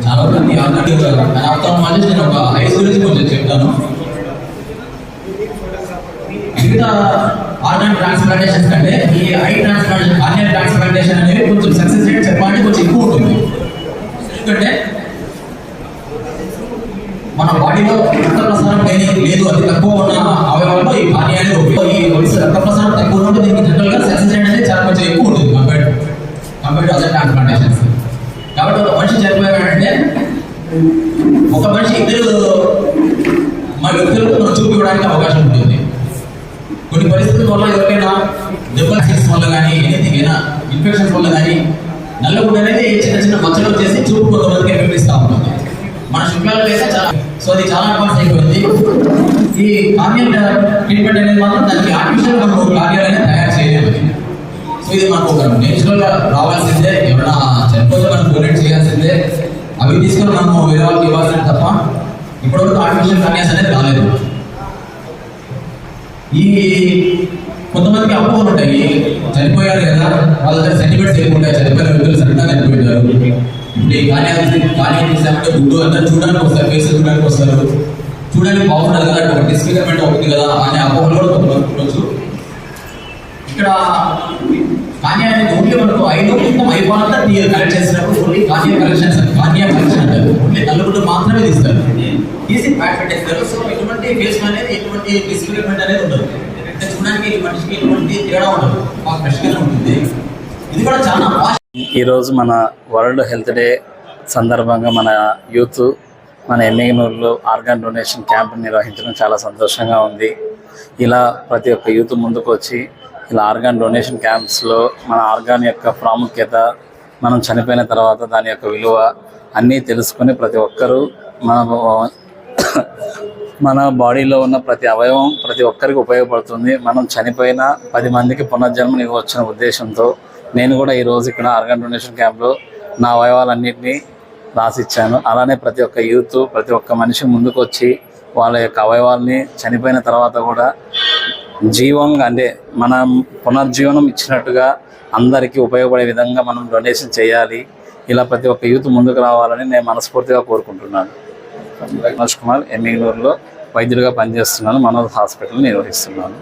చాలా మంది ఆల్రెడీ నేను ఒక ఐస్ గురించి కొంచెం చెప్తాను. మిగతా ఆర్గాన్ ట్రాన్స్ప్లాంటేషన్స్ కంటే ఈ ఐ ట్రాన్స్ప్లాంటేషన్, కార్నియల్ ట్రాన్స్ప్లాంటేషన్ అనేది కొంచెం సక్సెస్ రేట్ చెప్పాలంటే కొంచెం ఎక్కువ ఉంటుంది. ఎందుకంటే మన బాడీలో రక్త ప్రసారం లేదు, అది తక్కువ ఉన్న అవయవాల్లో ఈ కార్నియా అనేది ఈ రక్త ప్రసారం తక్కువ ఉన్నప్పుడు దీనికి జనరల్గా సక్సెస్ రేట్ అనేది చాలా కొంచెం ఎక్కువ ఉంటుంది కంపేర్ టు అదర్ ట్రాన్స్ప్లాంటేషన్స్. కాబట్టి ఒక మనిషి చనిపోయాడంటే ఒక మనిషి ఇద్దరు మన వ్యక్తులకు మనం చూపించడానికి అవకాశం ఉంటుంది. కొన్ని పరిస్థితుల వల్ల ఎవరికైనా డెబల్సిస్ వల్ల కానీ ఎనీథింగ్ అయినా ఇన్ఫెక్షన్స్ వల్ల కానీ నల్లగుడ్డ అనేది చిన్న చిన్న మచ్చలు వచ్చేసి చూపు కొంతమందికి ఎఫెక్ట్ ఇస్తూ ఉంటుంది. మన శుక్లాలలో అయితే చాలా అది చాలా అడ్వాన్స్ అయిపోయింది. ఈ కార్నియల్ ట్రీట్మెంట్ అనేది మాత్రం దానికి ఆర్టిఫిషియల్ మనం కార్నియల్ అనేది తయారు చేయలేదు. సో ఇది మనకు ఒక నేచురల్గా రావాల్సిందే. ఎవరైనా చనిపోతే మనం డొనేట్ చేయాల్సిందే. అవి తీసుకొని మనం వేరే వాళ్ళకి ఇవ్వాల్సిందే తప్ప ఇప్పటివరకు ఆర్టిఫిషియల్ కార్నియాస్ అనేది రాలేదు. ఈ కొంతమందికి అపోహలు ఉంటాయి, చనిపోయారు కదా వాళ్ళ దగ్గర సెంటిమెంట్స్ ఎక్కువ ఉంటాయి, చనిపోయిన వ్యక్తులు సడన్గా చనిపోయారు. ఇప్పుడు ఈ కార్నియా తీసామంటే గుడ్డు అందరూ చూడడానికి వస్తారు, ఫేస్ చూడడానికి వస్తారు, చూడడానికి బాగుంటుంది కదా, ఒక డిస్ఫిగర్మెంట్ అవుతుంది కదా అనే అపోహలు కూడా కొంతమంది ఉండొచ్చు. ఇక్కడ కార్నియా అనేది ఓన్లీ మనకు ఐదు మొత్తం అయిపోయినంతా కలెక్ట్ చేసినప్పుడు ఓన్లీ కార్నియా కలెక్షన్ అంటారు. ఓన్లీ నల్లగుడ్డు మాత్రమే తీస్తారు, తీసి ప్యాక్ పెట్టేస్తారు. సో ఎటువంటి ఫేస్ అనేది ఎటువంటి డిస్ఫిగర్మెంట్ అనేది ఉండదు. అంటే చూడడానికి మనిషికి ఎటువంటి తేడా ఉండదు, బాగా ఫ్రెష్గానే ఉంటుంది. ఇది కూడా చాలా ఈరోజు మన వరల్డ్ హెల్త్ డే సందర్భంగా మన యూత్ మన ఎమ్మిగనూరులో ఆర్గాన్ డొనేషన్ క్యాంప్ నిర్వహించడం చాలా సంతోషంగా ఉంది. ఇలా ప్రతి ఒక్క యూత్ ముందుకు వచ్చి ఇలా ఆర్గాన్ డొనేషన్ క్యాంప్స్లో మన ఆర్గాన్ యొక్క ప్రాముఖ్యత, మనం చనిపోయిన తర్వాత దాని యొక్క విలువ అన్నీ తెలుసుకొని ప్రతి ఒక్కరూ మన బాడీలో ఉన్న ప్రతి అవయవం ప్రతి ఒక్కరికి ఉపయోగపడుతుంది. మనం చనిపోయిన 10 మందికి పునర్జన్మని ఇవ్వవచ్చిన ఉద్దేశంతో నేను కూడా ఈరోజు ఇక్కడ ఆర్గాన్ డొనేషన్ క్యాంప్లో నా అవయవాలన్నింటినీ రాసిచ్చాను. అలానే ప్రతి ఒక్క యూత్ ప్రతి ఒక్క మనిషి ముందుకు వచ్చి వాళ్ళ యొక్క అవయవాల్ని చనిపోయిన తర్వాత కూడా జీవంగా అంటే మనం పునర్జీవనం ఇచ్చినట్టుగా అందరికీ ఉపయోగపడే విధంగా మనం డొనేషన్ చేయాలి. ఇలా ప్రతి ఒక్క యూత్ ముందుకు రావాలని నేను మనస్ఫూర్తిగా కోరుకుంటున్నాను. మనోజ్ కుమార్ ఎమ్మిగనూరులో వైద్యుడిగా పనిచేస్తున్నాను, మనోజ్ హాస్పిటల్ నిర్వహిస్తున్నాను.